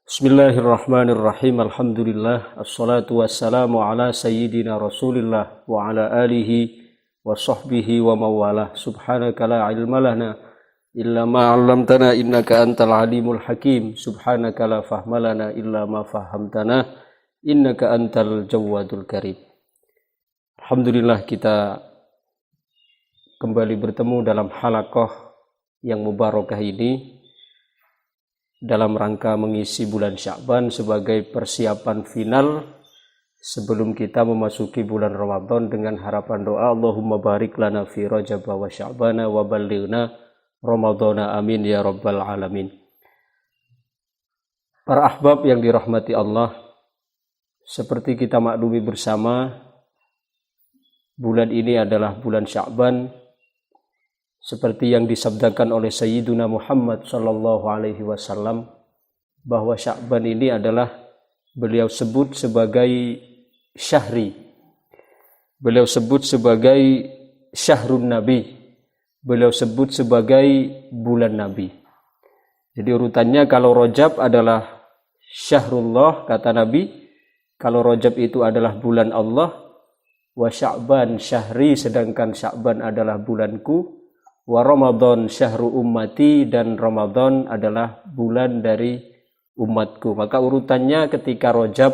Bismillahirrahmanirrahim. Alhamdulillah. Assalatu wassalamu ala sayyidina Rasulillah wa ala alihi wa sahbihi wa mawalah. Subhanaka la ilma lana illa ma 'allamtana innaka antal alimul hakim. Subhanaka la fahma lana illa ma fahamtana innaka antal jawadul karim. Alhamdulillah kita kembali bertemu dalam halaqah yang mubarakah ini dalam rangka mengisi bulan Sya'ban sebagai persiapan final sebelum kita memasuki bulan Ramadan dengan harapan doa Allahumma barik lana fi Rajab wa Sya'bana wa ballighna Ramadana amin ya rabbal alamin. Para ahbab yang dirahmati Allah, seperti kita maklumi bersama, bulan ini adalah bulan Sya'ban seperti yang disabdakan oleh Sayyiduna Muhammad sallallahu alaihi wasallam bahwa Sya'ban ini adalah beliau sebut sebagai syahri. Beliau sebut sebagai syahrun nabi. Beliau sebut sebagai bulan nabi. Jadi urutannya kalau Rajab adalah syahrullah kata Nabi, kalau Rajab itu adalah bulan Allah, wa Sya'ban syahri sedangkan Sya'ban adalah bulanku, wa Ramadan syahru ummati dan Ramadan adalah bulan dari umatku. Maka urutannya ketika Rajab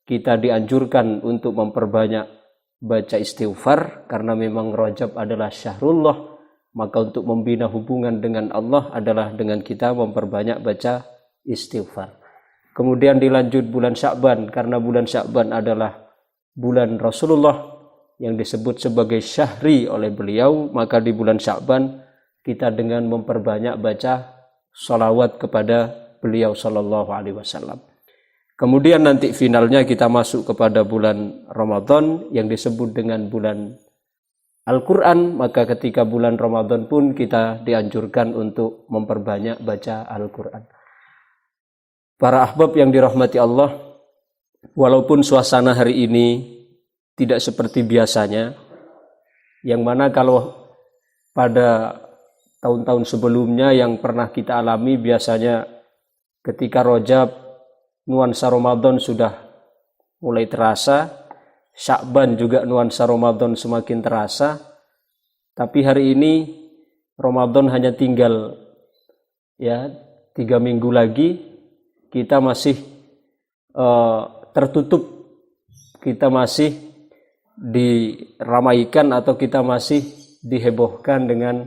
kita dianjurkan untuk memperbanyak baca istighfar karena memang Rajab adalah syahrullah, maka untuk membina hubungan dengan Allah adalah dengan kita memperbanyak baca istighfar. Kemudian dilanjut bulan Sya'ban karena bulan Sya'ban adalah bulan Rasulullah yang disebut sebagai syahri oleh beliau, maka di bulan Sya'ban kita dengan memperbanyak baca salawat kepada beliau sallallahu alaihi wasallam. Kemudian nanti finalnya kita masuk kepada bulan Ramadan yang disebut dengan bulan Al-Quran, maka ketika bulan Ramadan pun kita dianjurkan untuk memperbanyak baca Al-Quran. Para ahbab yang dirahmati Allah, walaupun suasana hari ini tidak seperti biasanya, yang mana kalau pada tahun-tahun sebelumnya yang pernah kita alami biasanya ketika Rajab nuansa Ramadan sudah mulai terasa, Sya'ban juga nuansa Ramadan semakin terasa, tapi hari ini Ramadan hanya tinggal 3 minggu lagi, kita masih tertutup, kita masih diramaikan atau kita masih dihebohkan dengan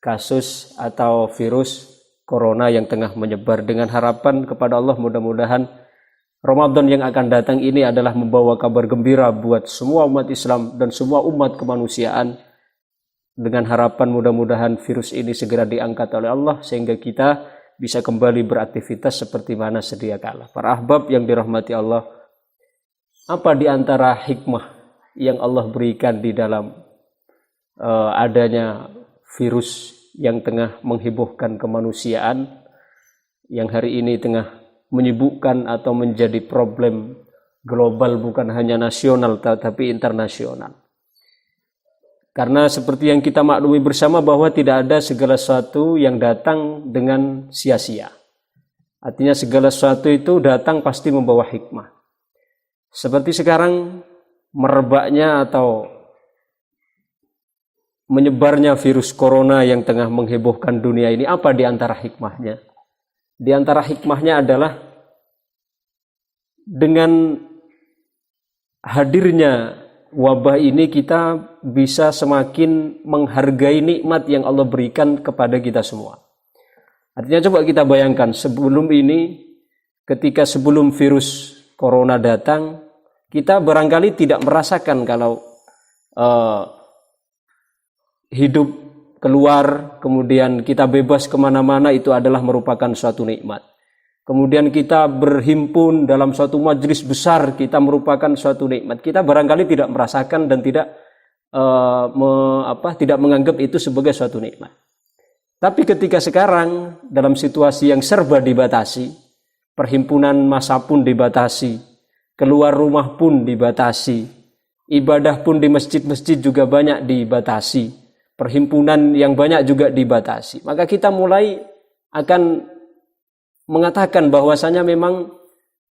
kasus atau virus corona yang tengah menyebar. Dengan harapan kepada Allah mudah-mudahan Ramadan yang akan datang ini adalah membawa kabar gembira buat semua umat Islam dan semua umat kemanusiaan, dengan harapan mudah-mudahan virus ini segera diangkat oleh Allah sehingga kita bisa kembali beraktivitas seperti mana sedia kala. Para ahbab yang dirahmati Allah, apa di antara hikmah yang Allah berikan di dalam adanya virus yang tengah menghebohkan kemanusiaan, yang hari ini tengah menyibukkan atau menjadi problem global, bukan hanya nasional tetapi internasional. Karena seperti yang kita maklumi bersama bahwa tidak ada segala sesuatu yang datang dengan sia-sia. Artinya segala sesuatu itu datang pasti membawa hikmah. Seperti sekarang merebaknya atau menyebarnya virus corona yang tengah menghebohkan dunia ini, apa di antara hikmahnya? Di antara hikmahnya adalah dengan hadirnya wabah ini kita bisa semakin menghargai nikmat yang Allah berikan kepada kita semua. Artinya coba kita bayangkan sebelum ini, ketika sebelum virus corona datang, kita barangkali tidak merasakan kalau hidup keluar, kemudian kita bebas kemana-mana itu adalah merupakan suatu nikmat. Kemudian kita berhimpun dalam suatu majelis besar, kita merupakan suatu nikmat. Kita barangkali tidak merasakan dan tidak menganggap itu sebagai suatu nikmat. Tapi ketika sekarang dalam situasi yang serba dibatasi, perhimpunan massa pun dibatasi, keluar rumah pun dibatasi, ibadah pun di masjid-masjid juga banyak dibatasi, perhimpunan yang banyak juga dibatasi. Maka kita mulai akan mengatakan bahwasanya memang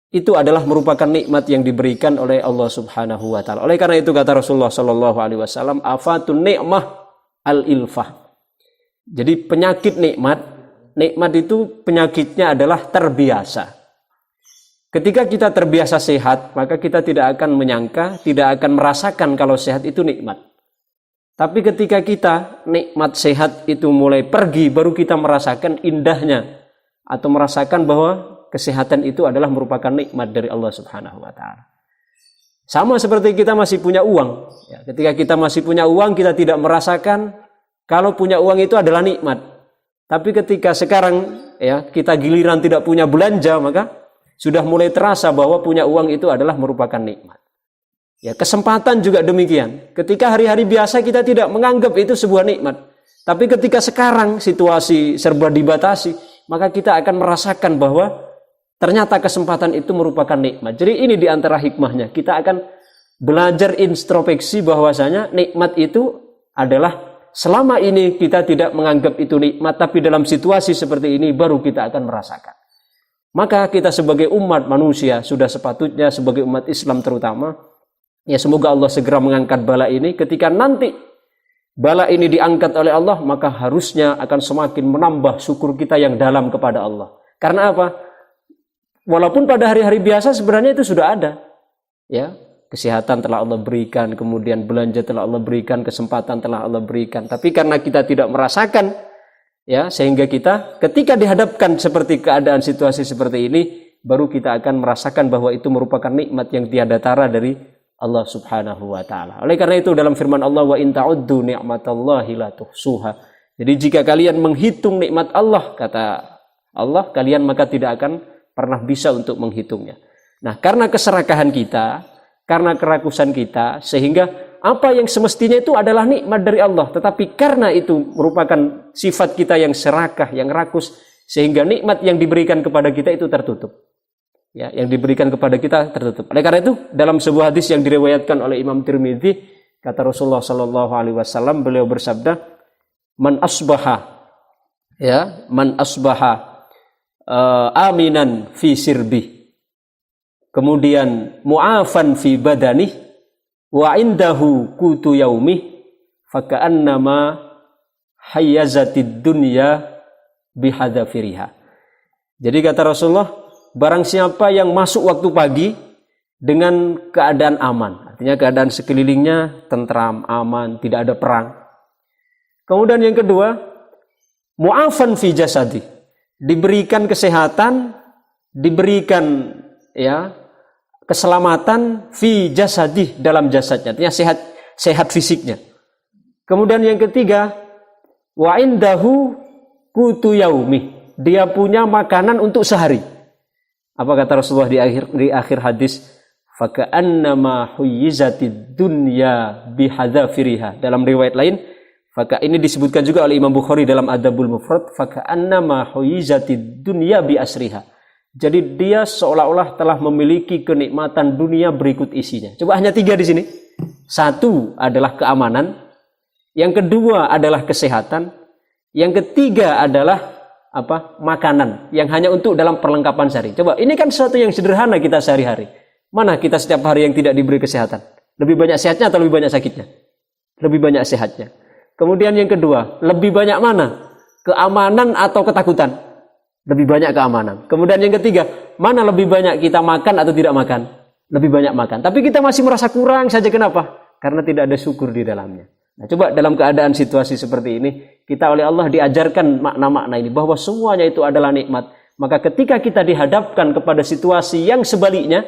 itu adalah merupakan nikmat yang diberikan oleh Allah Subhanahu wa taala. Oleh karena itu kata Rasulullah sallallahu alaihi wasallam, afatun ni'mah al-ilfah. Jadi penyakit nikmat itu penyakitnya adalah terbiasa. Ketika kita terbiasa sehat, maka kita tidak akan menyangka, tidak akan merasakan kalau sehat itu nikmat. Tapi ketika kita nikmat sehat itu mulai pergi, baru kita merasakan indahnya atau merasakan bahwa kesehatan itu adalah merupakan nikmat dari Allah Subhanahu wa taala. Sama seperti kita masih punya uang. Ya, ketika kita masih punya uang, kita tidak merasakan kalau punya uang itu adalah nikmat. Tapi ketika sekarang ya kita giliran tidak punya belanja, maka sudah mulai terasa bahwa punya uang itu adalah merupakan nikmat. Ya, kesempatan juga demikian. Ketika hari-hari biasa kita tidak menganggap itu sebuah nikmat. Tapi ketika sekarang situasi serba dibatasi, maka kita akan merasakan bahwa ternyata kesempatan itu merupakan nikmat. Jadi ini diantara hikmahnya. Kita akan belajar introspeksi bahwasanya nikmat itu adalah selama ini kita tidak menganggap itu nikmat, tapi dalam situasi seperti ini baru kita akan merasakan. Maka kita sebagai umat manusia sudah sepatutnya, sebagai umat Islam terutama, ya semoga Allah segera mengangkat bala ini. Ketika nanti bala ini diangkat oleh Allah, maka harusnya akan semakin menambah syukur kita yang dalam kepada Allah. Karena apa? Walaupun pada hari-hari biasa sebenarnya itu sudah ada, ya kesehatan telah Allah berikan, kemudian belanja telah Allah berikan, kesempatan telah Allah berikan. Tapi karena kita tidak merasakan, ya sehingga kita ketika dihadapkan seperti keadaan situasi seperti ini, baru kita akan merasakan bahwa itu merupakan nikmat yang tiada tara dari Allah Subhanahu wa taala. Oleh karena itu dalam firman Allah, wa in ta'uddu ni'matallahi la tuhsuha. Jadi jika kalian menghitung nikmat Allah, kata Allah, kalian maka tidak akan pernah bisa untuk menghitungnya. Nah, karena keserakahan kita, karena kerakusan kita, sehingga apa yang semestinya itu adalah nikmat dari Allah, tetapi karena itu merupakan sifat kita yang serakah, yang rakus, sehingga nikmat yang diberikan kepada kita itu tertutup. Ya, yang diberikan kepada kita tertutup. Oleh karena itu, dalam sebuah hadis yang diriwayatkan oleh Imam Tirmidzi, kata Rasulullah sallallahu alaihi wasallam, beliau bersabda, man asbaha aminan fi sirbi, kemudian mu'afan fi badani, wa indahu kutu yaumi, faka'annama hayyazatid dunya bihadzafiriha. Jadi kata Rasulullah, barang siapa yang masuk waktu pagi dengan keadaan aman, artinya keadaan sekelilingnya tentram, aman, tidak ada perang. Kemudian yang kedua, mu'afan fi jasadi, diberikan kesehatan, diberikan ya keselamatan fi jasadi, dalam jasadnya, artinya sehat fisiknya. Kemudian yang ketiga, wa indahu kutu yaumi, dia punya makanan untuk sehari. Apa kata Rasulullah di akhir hadis? Faka'annama huyyizatid dunya bihadzafiriha. Dalam riwayat lain, ini disebutkan juga oleh Imam Bukhari dalam Adabul Mufrad, faka'annama huyyizatid dunya bi asriha. Jadi dia seolah-olah telah memiliki kenikmatan dunia berikut isinya. Coba hanya 3 di sini. 1 adalah keamanan, yang kedua adalah kesehatan, yang ketiga adalah makanan yang hanya untuk dalam perlengkapan sehari. Coba, ini kan sesuatu yang sederhana kita sehari-hari. Mana kita setiap hari yang tidak diberi kesehatan? Lebih banyak sehatnya atau lebih banyak sakitnya? Lebih banyak sehatnya. Kemudian yang kedua, lebih banyak mana? Keamanan atau ketakutan? Lebih banyak keamanan. Kemudian yang ketiga, mana lebih banyak kita makan atau tidak makan? Lebih banyak makan. Tapi kita masih merasa kurang saja. Kenapa? Karena tidak ada syukur di dalamnya. Nah, coba dalam keadaan situasi seperti ini, kita oleh Allah diajarkan makna-makna ini, bahwa semuanya itu adalah nikmat. Maka ketika kita dihadapkan kepada situasi yang sebaliknya,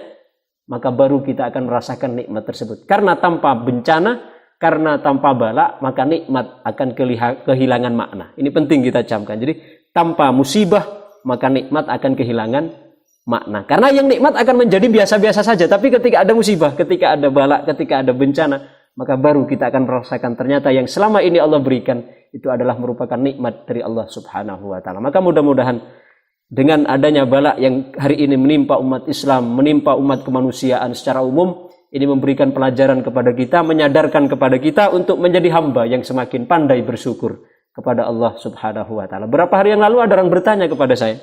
maka baru kita akan merasakan nikmat tersebut. Karena tanpa bencana, karena tanpa bala, maka nikmat akan kehilangan makna. Ini penting kita camkan. Jadi tanpa musibah, maka nikmat akan kehilangan makna. Karena yang nikmat akan menjadi biasa-biasa saja. Tapi ketika ada musibah, ketika ada bala, ketika ada bencana, maka baru kita akan merasakan ternyata yang selama ini Allah berikan itu adalah merupakan nikmat dari Allah Subhanahu wa taala. Maka mudah-mudahan dengan adanya bala yang hari ini menimpa umat Islam, menimpa umat kemanusiaan secara umum, ini memberikan pelajaran kepada kita, menyadarkan kepada kita untuk menjadi hamba yang semakin pandai bersyukur kepada Allah Subhanahu wa taala. Berapa hari yang lalu ada orang bertanya kepada saya,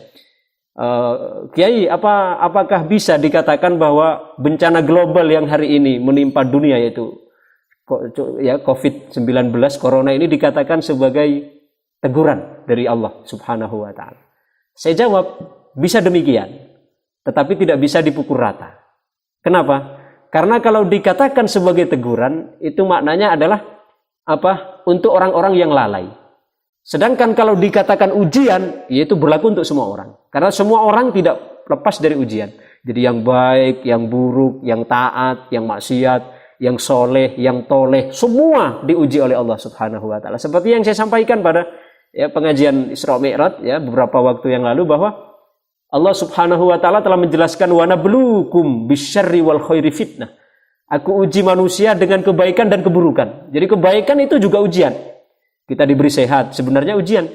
Kiai, apakah bisa dikatakan bahwa bencana global yang hari ini menimpa dunia yaitu COVID-19 corona ini dikatakan sebagai teguran dari Allah Subhanahu wa taala? Saya jawab, bisa demikian, tetapi tidak bisa dipukul rata. Kenapa? Karena kalau dikatakan sebagai teguran, itu maknanya adalah untuk orang-orang yang lalai. Sedangkan kalau dikatakan ujian, yaitu berlaku untuk semua orang. Karena semua orang tidak lepas dari ujian. Jadi yang baik, yang buruk, yang taat, yang maksiat, yang soleh, yang toleh, semua diuji oleh Allah Subhanahu wa taala. Seperti yang saya sampaikan pada pengajian Isra Mi'raj beberapa waktu yang lalu, bahwa Allah Subhanahu wa taala telah menjelaskan wa nabluukum bisyarri wal khairi fitnah. Aku uji manusia dengan kebaikan dan keburukan. Jadi kebaikan itu juga ujian. Kita diberi sehat, sebenarnya ujian.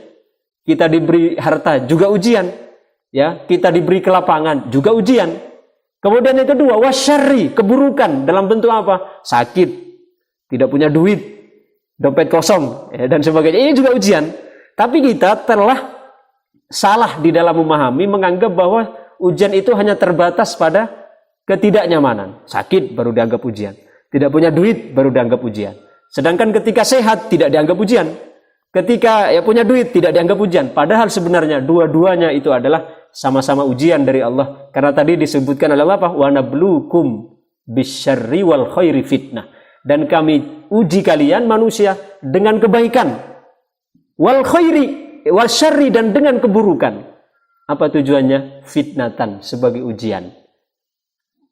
Kita diberi harta, juga ujian. Ya, kita diberi kelapangan, juga ujian. Kemudian yang kedua, wasyarri, keburukan dalam bentuk apa? Sakit, tidak punya duit, dompet kosong, dan sebagainya. Ini juga ujian. Tapi kita telah salah di dalam memahami, menganggap bahwa ujian itu hanya terbatas pada ketidaknyamanan. Sakit baru dianggap ujian. Tidak punya duit baru dianggap ujian. Sedangkan ketika sehat tidak dianggap ujian. Ketika punya duit tidak dianggap ujian. Padahal sebenarnya dua-duanya itu adalah sama-sama ujian dari Allah. Karena tadi disebutkan oleh Allah apa? Wa nabluukum bisyarri wal khairi fitnah. Dan kami uji kalian manusia dengan kebaikan. Wal khairi wal syarri, dan dengan keburukan. Apa tujuannya? Fitnatan, sebagai ujian.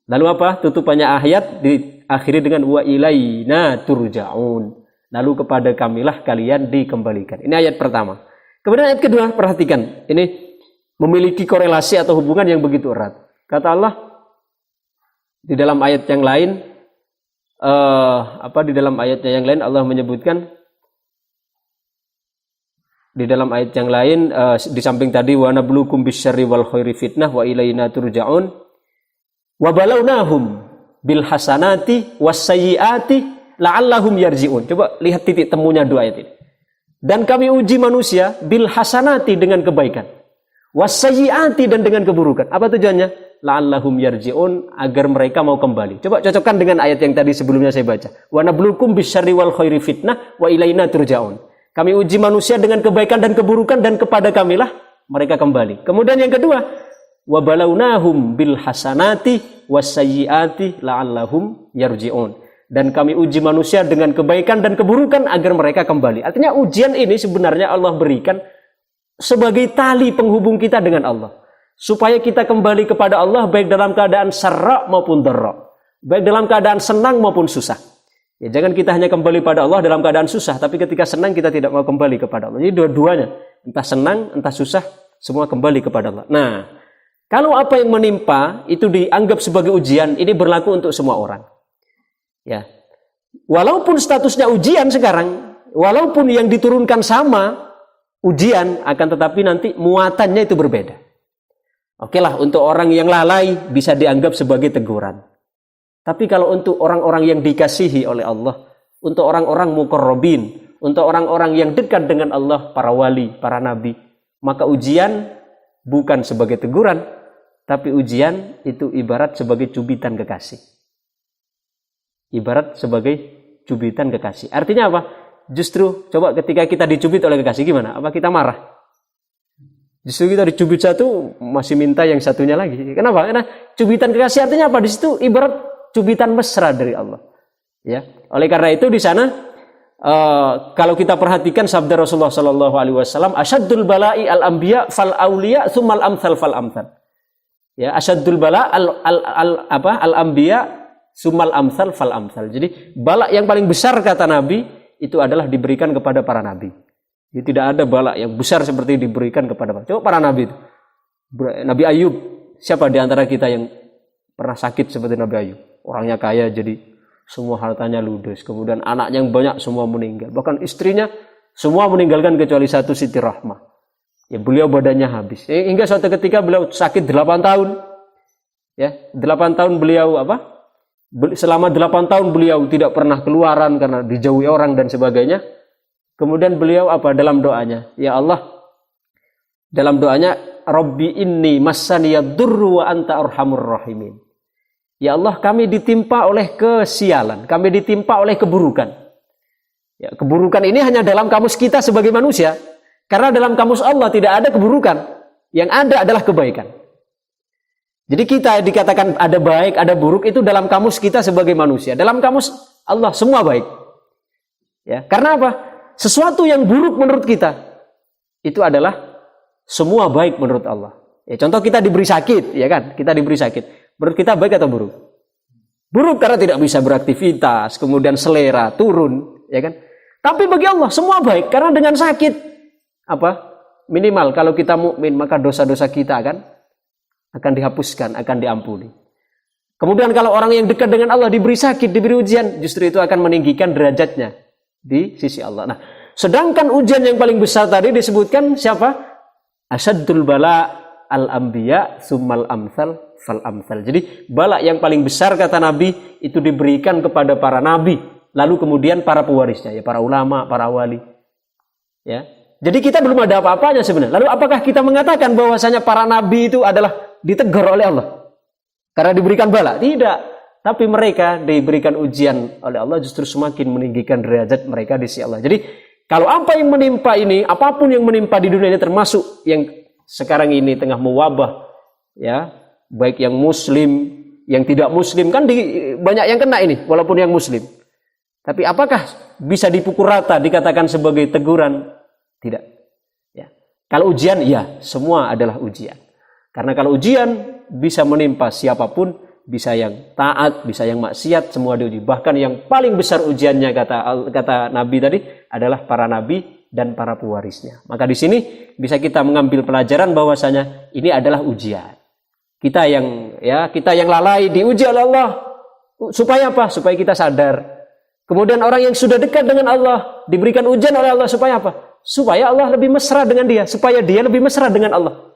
Lalu apa? Tutupannya ayat diakhiri dengan wa ilaina turja'un. Lalu kepada kamilah kalian dikembalikan. Ini ayat pertama. Kemudian ayat kedua, perhatikan. Ini memiliki korelasi atau hubungan yang begitu erat. Kata Allah di dalam ayat yang lain, di dalam ayatnya yang lain Allah menyebutkan, di dalam ayat yang lain di samping tadi wa nabluukum bisyarri wal khairi fitnah wa ilaina turja'un. Wa balawnahum bil hasanati was sayyiati la'allahum yarji'un. Coba lihat titik temunya dua ayat ini. Dan kami uji manusia bil hasanati, dengan kebaikan, was sayyiati, dan dengan keburukan. Apa tujuannya? La'allahum yarji'un, agar mereka mau kembali. Coba cocokkan dengan ayat yang tadi sebelumnya saya baca. Wa nabluukum bisyarri wal khairi fitnah wa ilaina turja'un. Kami uji manusia dengan kebaikan dan keburukan, dan kepada kamilah mereka kembali. Kemudian yang kedua, wa balawnahum bil hasanati wasayyiati la'allahum yarji'un. Dan kami uji manusia dengan kebaikan dan keburukan agar mereka kembali. Artinya ujian ini sebenarnya Allah berikan sebagai tali penghubung kita dengan Allah, supaya kita kembali kepada Allah baik dalam keadaan sarra maupun dharra, baik dalam keadaan senang maupun susah. Ya, jangan kita hanya kembali pada Allah dalam keadaan susah, tapi ketika senang kita tidak mau kembali kepada Allah. Jadi dua-duanya, entah senang, entah susah, semua kembali kepada Allah. Nah, kalau apa yang menimpa itu dianggap sebagai ujian, ini berlaku untuk semua orang. Ya, walaupun statusnya ujian sekarang, walaupun yang diturunkan sama ujian, akan tetapi nanti muatannya itu berbeda. Oke lah, untuk orang yang lalai bisa dianggap sebagai teguran. Tapi kalau untuk orang-orang yang dikasihi oleh Allah, untuk orang-orang muqarrabin, untuk orang-orang yang dekat dengan Allah, para wali, para nabi, maka ujian bukan sebagai teguran, tapi ujian itu ibarat sebagai cubitan kekasih. Ibarat sebagai cubitan kekasih. Artinya apa? Justru coba ketika kita dicubit oleh kekasih gimana? Apa kita marah? Justru kita dicubit satu masih minta yang satunya lagi. Kenapa? Karena cubitan kekasih artinya apa? Di situ ibarat cubitan mesra dari Allah. Ya. Oleh karena itu di sana kalau kita perhatikan sabda Rasulullah sallallahu alaihi wasallam, asyaddul bala'i al-anbiya fal auliya tsummal amsal fal amsal. Ya, asyaddul bala al-anbiya tsummal amsal fal amsal. Jadi bala yang paling besar kata Nabi itu adalah diberikan kepada para nabi. Jadi tidak ada bala yang besar seperti diberikan kepada para nabi itu. Nabi Ayub, siapa di antara kita yang pernah sakit seperti Nabi Ayub? Orangnya kaya jadi semua hartanya ludes. Kemudian anaknya yang banyak semua meninggal. Bahkan istrinya semua meninggalkan kecuali satu, Siti Rahmah. Ya, beliau badannya habis. Hingga suatu ketika beliau sakit 8 tahun. Ya, 8 tahun beliau selama 8 tahun beliau tidak pernah keluaran karena dijauhi orang dan sebagainya. Kemudian beliau dalam doanya? Ya Allah, dalam doanya Rabbi inni massaniyad durru wa anta arhamur rahimin. Ya Allah, kami ditimpa oleh kesialan, kami ditimpa oleh keburukan. Ya, keburukan ini hanya dalam kamus kita sebagai manusia. Karena dalam kamus Allah tidak ada keburukan. Yang ada adalah kebaikan. Jadi kita dikatakan ada baik, ada buruk, itu dalam kamus kita sebagai manusia. Dalam kamus Allah semua baik. Ya, karena apa? Sesuatu yang buruk menurut kita, itu adalah semua baik menurut Allah. Ya, contoh kita diberi sakit, ya kan? Kita diberi sakit. Menurut kita baik atau buruk? Buruk karena tidak bisa beraktivitas, kemudian selera turun, ya kan? Tapi bagi Allah semua baik karena dengan sakit apa? Minimal kalau kita mukmin maka dosa-dosa kita akan dihapuskan, akan diampuni. Kemudian kalau orang yang dekat dengan Allah diberi sakit, diberi ujian, justru itu akan meninggikan derajatnya di sisi Allah. Nah, sedangkan ujian yang paling besar tadi disebutkan siapa? Asaddul bala al-anbiya summal amsal fal amsal. Jadi bala yang paling besar kata Nabi itu diberikan kepada para nabi, lalu kemudian para pewarisnya, ya para ulama, para wali. Ya. Jadi kita belum ada apa-apanya sebenarnya. Lalu apakah kita mengatakan bahwasanya para nabi itu adalah ditegur oleh Allah karena diberikan bala? Tidak. Tapi mereka diberikan ujian oleh Allah justru semakin meninggikan derajat mereka di sisi Allah. Jadi kalau apa yang menimpa ini, apapun yang menimpa di dunia ini termasuk yang sekarang ini tengah mewabah, ya, baik yang muslim, yang tidak muslim, kan banyak yang kena ini, walaupun yang muslim. Tapi apakah bisa dipukul rata, dikatakan sebagai teguran? Tidak. Ya. Kalau ujian, ya, semua adalah ujian. Karena kalau ujian bisa menimpa siapapun, bisa yang taat, bisa yang maksiat, semua diuji. Bahkan yang paling besar ujiannya kata Nabi tadi adalah para nabi dan para pewarisnya. Maka di sini bisa kita mengambil pelajaran bahwasanya ini adalah ujian. Kita yang lalai diuji oleh Allah supaya apa? Supaya kita sadar. Kemudian orang yang sudah dekat dengan Allah diberikan ujian oleh Allah supaya apa? Supaya Allah lebih mesra dengan dia, supaya dia lebih mesra dengan Allah.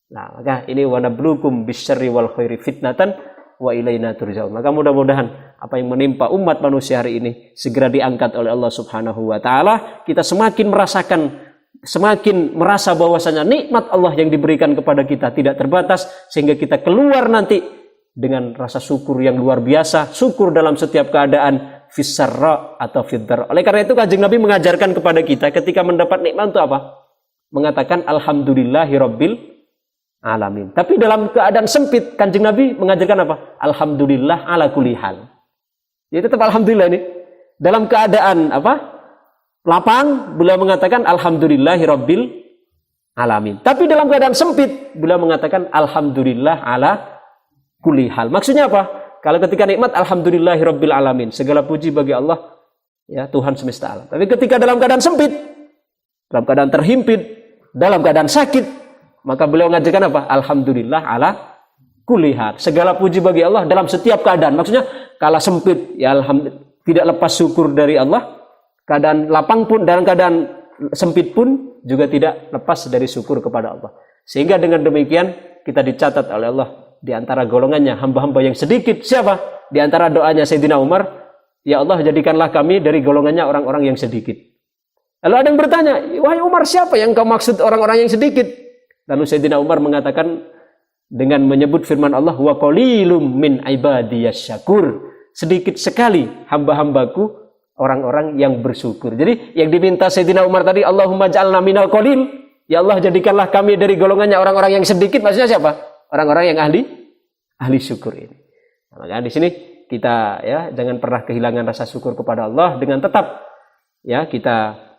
Nah, maka ini wa nabluukum bisyarri wal khairi fitnatan wa ilaina turja'un. Maka mudah-mudahan apa yang menimpa umat manusia hari ini segera diangkat oleh Allah Subhanahu wa taala. Kita semakin merasa bahwasanya nikmat Allah yang diberikan kepada kita tidak terbatas sehingga kita keluar nanti dengan rasa syukur yang luar biasa, syukur dalam setiap keadaan, fissarra atau fiddar. Oleh karena itu Kanjeng Nabi mengajarkan kepada kita ketika mendapat nikmat itu apa? Mengatakan alhamdulillahirabbil alamin. Tapi dalam keadaan sempit Kanjeng Nabi mengajarkan apa? Alhamdulillah ala kulli hal. Jadi tetap alhamdulillah ini. Dalam keadaan apa? Lapang beliau mengatakan alhamdulillahirabbil alamin. Tapi dalam keadaan sempit beliau mengatakan alhamdulillah ala kulli hal. Maksudnya apa? Kalau ketika nikmat alhamdulillahirabbil alamin, segala puji bagi Allah, ya Tuhan semesta alam. Tapi ketika dalam keadaan sempit, dalam keadaan terhimpit, dalam keadaan sakit, maka beliau mengajarkan apa? Alhamdulillah ala kulli hal. Segala puji bagi Allah dalam setiap keadaan. Maksudnya kala sempit ya alhamdulillah, tidak lepas syukur dari Allah. Keadaan lapang pun, dalam keadaan sempit pun juga tidak lepas dari syukur kepada Allah. Sehingga dengan demikian kita dicatat oleh Allah di antara golongannya hamba-hamba yang sedikit. Siapa? Di antara doanya Sayyidina Umar, ya Allah jadikanlah kami dari golongannya orang-orang yang sedikit. Lalu ada yang bertanya, wahai Umar, siapa yang kau maksud orang-orang yang sedikit? Lalu Sayyidina Umar mengatakan dengan menyebut firman Allah, wa qalilum min ibadiyas syakur. Sedikit sekali hamba-hambaku orang-orang yang bersyukur. Jadi yang diminta Sayyidina Umar tadi, Allahumma ja'alna minal qalil, ya Allah jadikanlah kami dari golongannya orang-orang yang sedikit. Maksudnya siapa? Orang-orang yang ahli syukur ini. Maka di sini kita ya jangan pernah kehilangan rasa syukur kepada Allah dengan tetap ya kita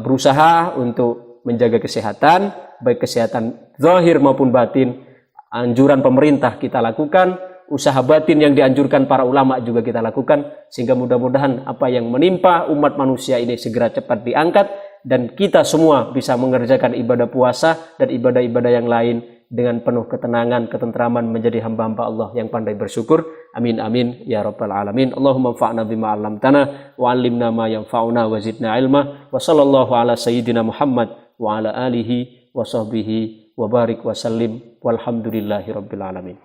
berusaha untuk menjaga kesehatan, baik kesehatan zahir maupun batin. Anjuran pemerintah kita lakukan, usaha batin yang dianjurkan para ulama juga kita lakukan, sehingga mudah-mudahan apa yang menimpa umat manusia ini segera cepat diangkat dan kita semua bisa mengerjakan ibadah puasa dan ibadah-ibadah yang lain dengan penuh ketenangan, ketentraman menjadi hamba-hamba Allah yang pandai bersyukur. Amin amin ya rabbal alamin. Allahumma anfa'na bima 'allamtana wa 'allimna ma yanfa'una wa zidna ilma. Wa sallallahu ala sayyidina Muhammad wa ala alihi wa sahbihi wa barik wa sallim walhamdulillahi rabbil alamin.